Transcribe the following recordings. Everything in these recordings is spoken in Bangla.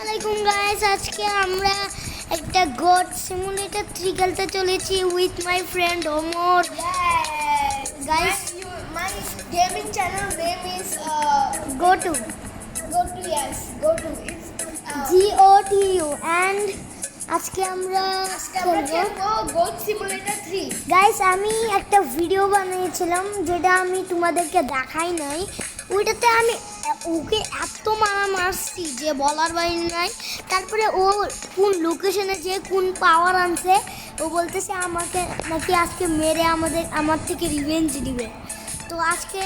আসসালামাইকুম গাইস, আজকে আমরা একটা গড সিমুলেটর 3 খেলতে চলেছি with my friend Omar. Guys, my gaming channel name is GoTo Go to. It's GOTU and আজকে আমরা খেলবো গোট সিমুলেটর 3। গাইস, আমি একটা ভিডিও বানিয়েছিলাম যেটা আমি তোমাদেরকে দেখাই নাই। ওইটাতে আমি ওকে এত মারছি যে বলার বাইরে নাই। তারপরে ও কোন লোকেশনে যে কোন পাওয়ার আনছে, ও বলতেছে আমাকে নাকি আজকে মেরে আমার থেকে রিভেঞ্জ দিবে। তো আজকে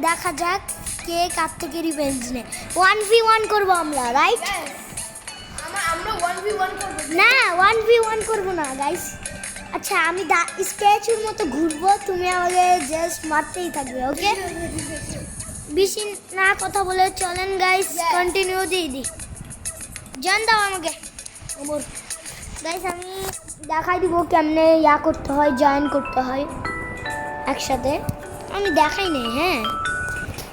দেখা যাক কে কার থেকে রিভেঞ্জ নেয়। 1v1 করবো আমরা, রাইট? আমরা 1v1 করব না, 1v1 করবো না গাইস। আচ্ছা, আমি স্ট্যাচুর মতো ঘুরবো, তুমি আমাকে জাস্ট মারতেই থাকবে, ওকে? বেশি না কথা বলে চলেন গাইস, কন্টিনিউ দিয়ে দিই। জান দাও আমাকে ওমর। গাইস, আমি দেখাই দিব কেমনে করতে হয়, জয়েন করতে হয় একসাথে। আমি দেখাই নেই, হ্যাঁ,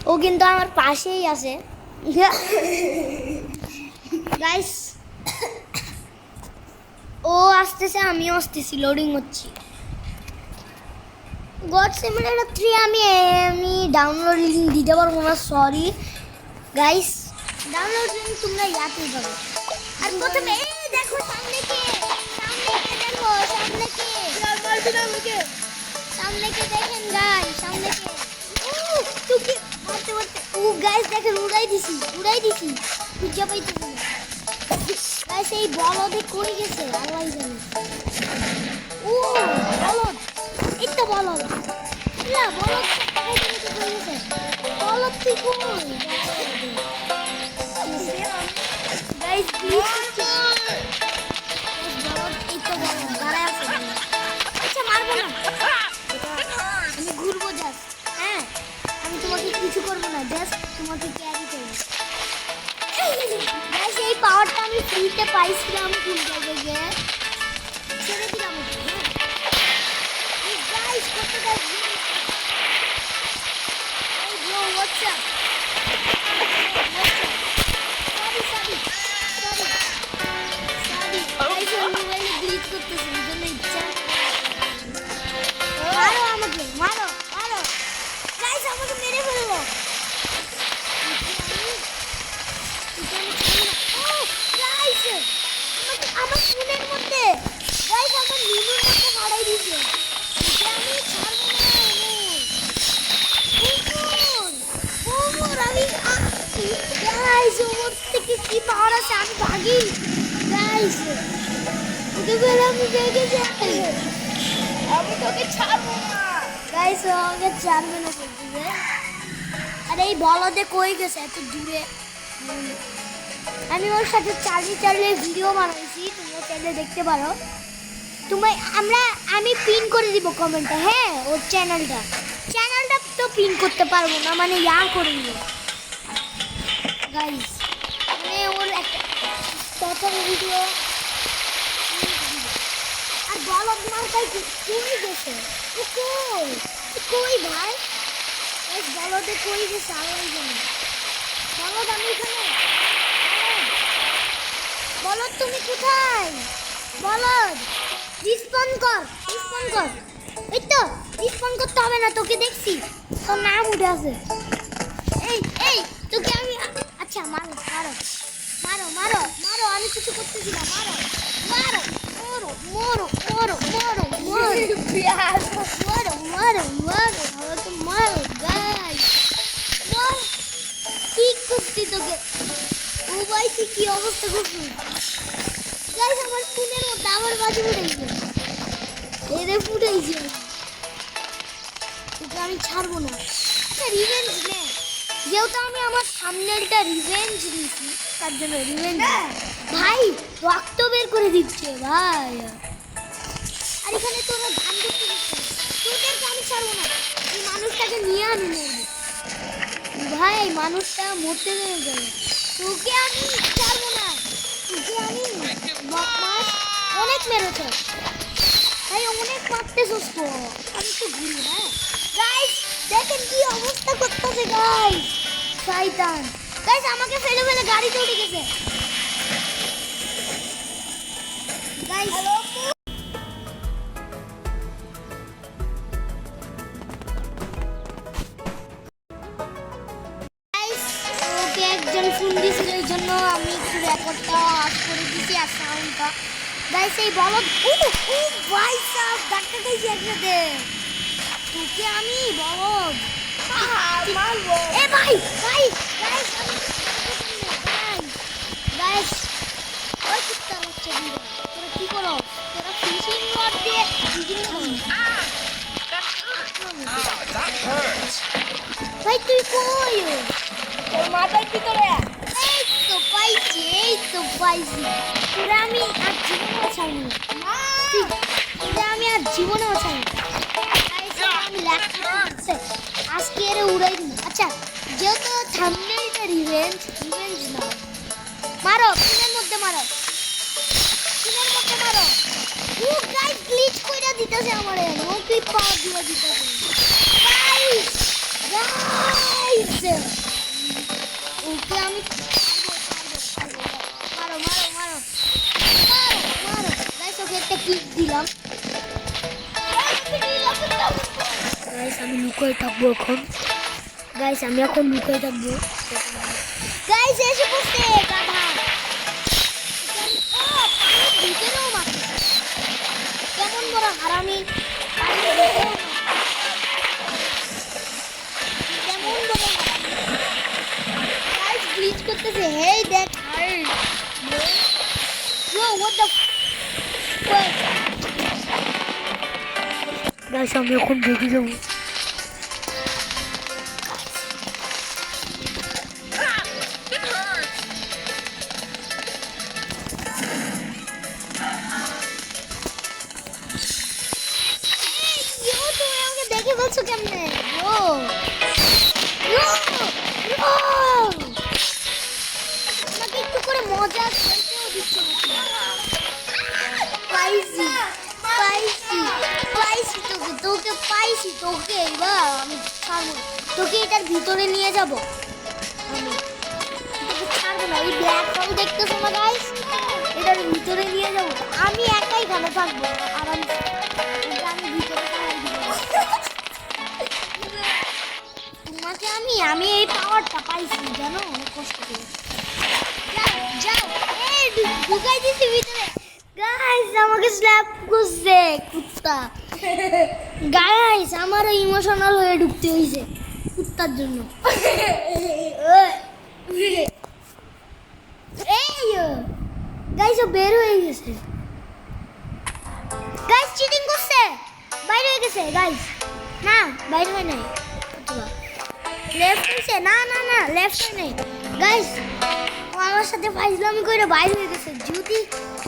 ও কিন্তু আমার পাশেই আছে। গাইস, ও আসতেছে, আমিও আসতেছি, লোডিং হচ্ছি। গড সিমুলেটর 3 আমি ডাউনলোড লিঙ্ক দিতে পারবো না, সরি গাইস। ডাউনলোড লিঙ্ক তোমরা ইয়াতেই পাবে। আর প্রথমে এই দেখো সামনে কে দেখো, সামনে কে দেখেন গাইস, সামনে কে। তুই মারতে গাইস দেখেন, উড়াই দিছি খুঁজে পাইতে না গাইস। এই বলদে কই গেছে আল্লাহই জানে। বলদ, এই তো বলদ। না, বলদ কই গেছে? বলদ তুই কই গাইস? প্লিজ বলদ, এই তো বলদ দাঁড়ায় আছে। আচ্ছা, মারবো না, আমি ঘুরবো জাস্ট। হ্যাঁ, আমি তোমাকে কিছু করবো না, জাস্ট তোমাকে ক্যারি করবো। গাইস, এই পাওয়ারটা আমি ফ্রিতে পাইছিলাম কোন জায়গায়, ছেড়ে দিলাম ওকে। গাইস, কতটা এই bro, what's up? Sorry guys, আমি মোবাইলে গ্লিচ করতেছি, এজন্য ইচ্ছা। মারো আমাকে, মারো গাইস, আমাকে মেরে ফেললো। আমার ফোনের মধ্যে গাইস, আমার রিমোট মধ্যে মারাই দিয়েছে। আমি ছাড়বো না। ওমর, আমি গাইস, ওমর থেকে কি পাওয়ার আছে, আমি ভাগি গাইস। ওকে বলে আমি বেগে যাই, আমি তোকে ছাড়বো না গাইস। আমাকে ছাড়বে না বলতে। আরে এই বলদে কই গেছে এত দূরে? আমি ওর সাথে চালিয়ে ভিডিও বানাইছি, তুমিও চাইলে দেখতে পারো। আমি পিন করে দিব কমেন্টে, হ্যাঁ। ওর চ্যানেলটা তো পিন করতে পারবো না, মানে করে দিব গাইস। মানে ওর একটা প্রথম ভিডিও। আর বলদ মার্কাই কই গেছে? ও কই ভাই? বলদে কই গেছে আল্লাহই জানে। বলদ, আমি এখানে। বলদ, তুমি কোথায়? বলদ, রিসপন কর। এই তো রিসপন করতে হবে না, তোকে দেখছি, তোর নাম উঠে আছে। এই তোকে আমি, আচ্ছা মারো, আমি কিছু করতেছি না। মারো গাইস। কি করছি তোকে? ও ভাই, তুই কি অবস্থা করছিস গাইস? আমার ফোনের মধ্যে আমার বাজি ফুটাইছে, তোকে আমি ছাড়বো না। আচ্ছা, রিভেঞ্জ নে, যেহেতু আমি আমার সামনেরটা রিভেঞ্জ নিয়েছি, তার জন্য রিভেঞ্জ ভাই। রক্ত বের করে দিচ্ছে ভাই। আর এখানে তোরা ধান করতে দিচ্ছে, তোদেরকে আমি ছাড়বো না। এই মানুষটাকে নিয়ে আমি মরবো ভাই, মানুষটা মরতে যাবে। তোকে আমি ছাড়বো না, তোকে আমি অনেক মেরেছে ভাই, অনেক মারতেছিস তো। আমি তো ঘুরি, হ্যাঁ গাইস, দেখেন কি অবস্থা করতেছে গাইস, শয়তান। গাইস, আমাকে ফেলে গাড়িতে উঠে গেছে। দিয়েছিল এই জন্য আমি একটু রেকর্ডটা অফ করে দিয়েছি আর সাউন্ডটা গাইস এই বলদ ও ও ভাই সাহেব ডাক্তার গাইস একসাথে তোকে আমি বলদ মারবো এ ভাই ভাই গাইস গাইস ওই কুত্তা বাচ্চা দিয়ে তোরা কি করো তোরা ফিশিং রড দিয়ে ফিশিং That hurts. ভাই তুই কই তোর মাথার ভিতরে এই তো পাইছি তোরা আমি আর জীবনেও ছাড়বো না তোরা আমি আর জীবনেও ছাড়বো আমি লেখা আজকে এর উড়াই দিই আচ্ছা যেহেতু থাম্বনেলটা রিভেঞ্জ না মারো পিনের মধ্যে মারো ও গাইস গ্লিচ কইরা দিতেছে আমারে নো ক্লিপ পাওয়ার দিয়ে দিতেছে গাইস ওকে আমি মারো গাইস ওকে একটা ক্লিক দিলাম গাইস আমি লুকিয়ে থাকবো এখন গাইস আমি এখন লুকিয়ে থাকবো গাইস এসে পড়ছে গাধা ভিতরেও মারছে কেমন বড় হারামি কেমন বড় গাইস গ্লিচ করতেছে hey that hurt Yo, what the wait guys আমি এখন দেখে যাবো It hurts. তুমি আমাকে দেখে বলছো কেমনে আমাকে একটু করে মজা করতেও দিচ্ছ পাইছি তোকে পাইছি তোকে এবার আমি ছাড়বো তোকে এটার ভিতরে নিয়ে যাবো আমি তোকে ছাড়বো না এই ব্ল্যাক রং দেখতেছো না গাইস এটার ভিতরে নিয়ে যাবো আমি একাই ভালো থাকবো আরামসে আমি ভিতরে তোমাকে আমি এই পাওয়ারটা পাইছি জানো অনেক কষ্ট করে যাও এই ঢুকাই দিছি ভিতরে গাইস আমাকে স্ল্যাপ করছে কুত্তা গাইস আমার ইমোশনাল হয়ে ঢুকতে হইছে কুত্তার জন্য এই গাইস ও বের হয়ে গেছে গাইস চিটিং করছে বাইরে হয়ে গেছে গাইস না বাইরে হয় নাই লেফট হইছে না লেফট হয় নাই গাইস ও আমার সাথে ফাইজলামি করে বাইরে হয়ে গেছে যদি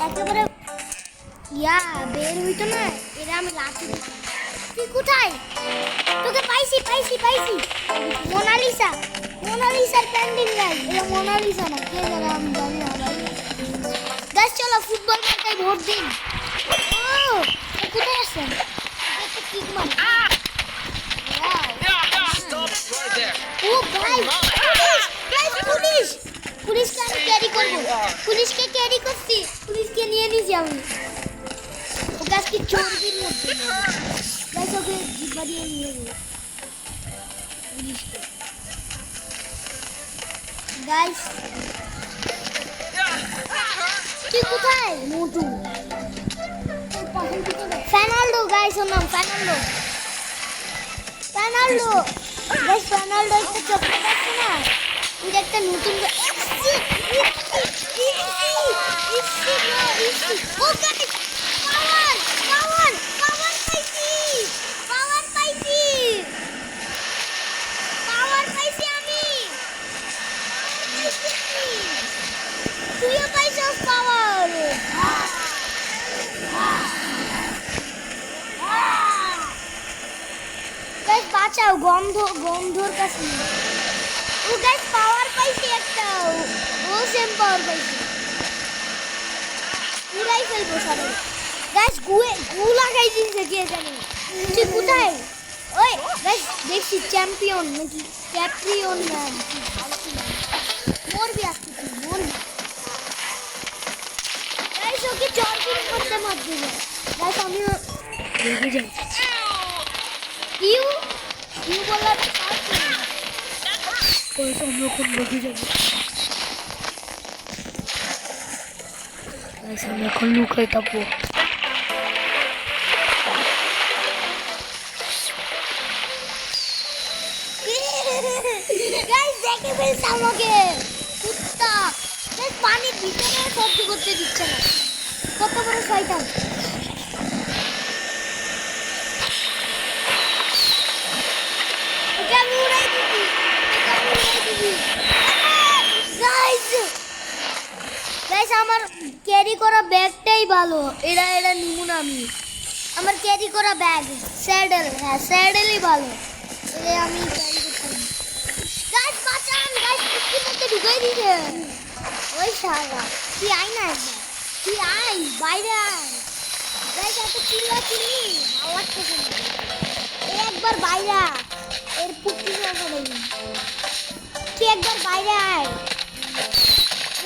একেবারে বের হইতো না এরা আমি লাঠি দিতাম তুই কোথায় তোকে পাইছি মোনালিসার পেন্ডিং গাইস এটা মোনালিসা না কে জানে আমি জানি না গাইস চলো ফুটবল মাঠে ভোট দিন কোথায় আছেন একটা কিক মার Stop right there. ও ভাই পুলিশকে আমি ক্যারি করবো পুলিশকে ক্যারি করছি পুলিশকে নিয়ে নিয়েছি আমি ও গাছকে চর্বির মধ্যে গাছ ওকে জিব্বা দিয়ে নিয়ে যাবো পুলিশকে গাইস তুই কোথায় মোটু ফেনাল্ডো গাইস ওর নাম ফেনাল্ডো গাইস ফেনাল্ডো একটা চকলেট আছে না এটা একটা নতুন ও গাইস পাওয়ার পাইছি আমি তুইও পাইছিস পাওয়ার গাইস বাঁচাও গন্ধর কাছে ও গাইস পাওয়ার পাইছি একটা ও সেম পাওয়ার পাইছি উড়াই ফেলবো সারা গাইস গু লাগাই দিয়েছে কে জানে তুই কোথায় ওই গাইস দেখছি চ্যাম্পিয়ন নাকি ক্যাপ্রিয়ন ম্যান মরবি আজকে তুই মরবি গাইস ওকে চর্বির মধ্যে মার দিল গাইস আমি রেগে যাই ইউ বলার কোন আমরা কোন রেগে যাবো গাইস আমি এখন লুকাই থাকবো গাইস দেখে ফেলছে আমাকে কুত্তা গাইস পানির ভিতরে সহ্য করতে দিচ্ছে না কত বড় শয়তান ওকে আমি উড়াই দিবি গাইস গাইস আমার ক্যারি করা ব্যাগটাই ভালো এরা নিমু না আমি আমার ক্যারি করা ব্যাগ স্যাডেল হ্যাঁ স্যাডেলই ভালো এটা আমি ক্যারি করতে গাইস বাঁচান গাইস কুত্তির মধ্যে ঢুকাই দিছে ওই শালা তুই আয় না একবার তুই আয় বাইরে আয় গাইস এত চিল্লা চিল্লি ভালো লাগতেছে না এই একবার বাইরে আয় এর পুটকি হবে তুই একবার বাইরে আয়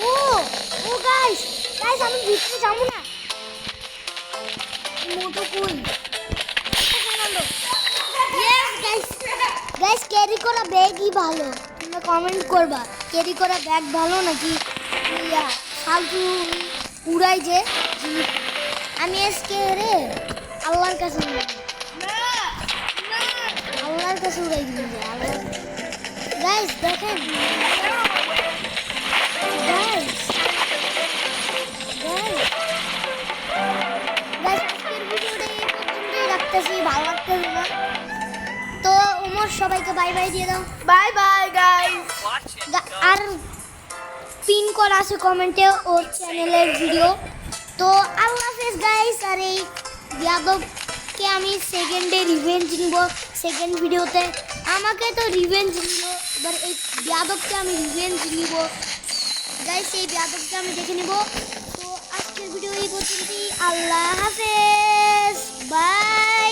ও ও গাইস গাইস আমি ভিতরে যাবো না মোটো কই ইয়েস গাইস গাইস ক্যারি করা ব্যাগই ভালো তোমরা কমেন্ট করবা ক্যারি করা ব্যাগ ভালো নাকি ইয়া ফালতু উড়াই যে জিনিস আমি আজকে রে আল্লাহর কাছে আল্লাহর কাছে উড়াই দিবি গাইস দেখেন গাইস ভালো লাগতেছে না তো উমর সবাইকে বাই বাই দিয়ে দাও বাই বাই গাইস Watching. আর পিন করা আছে কমেন্টে ওর চ্যানেলের ভিডিও তো আল্লাহ হাফেজ গাইস আর এই যাদবকে আমি সেকেন্ডে রিভেঞ্জ নিব সেকেন্ড ভিডিওতে আমাকে তো রিভেঞ্জ নিল এবার এই যাদবকে আমি রিভেঞ্জ নিব গাইস এই যাদবকে আমি দেখে নিব তো আজকের ভিডিও এই পর্যন্তই আল্লাহ হাফেজ বাই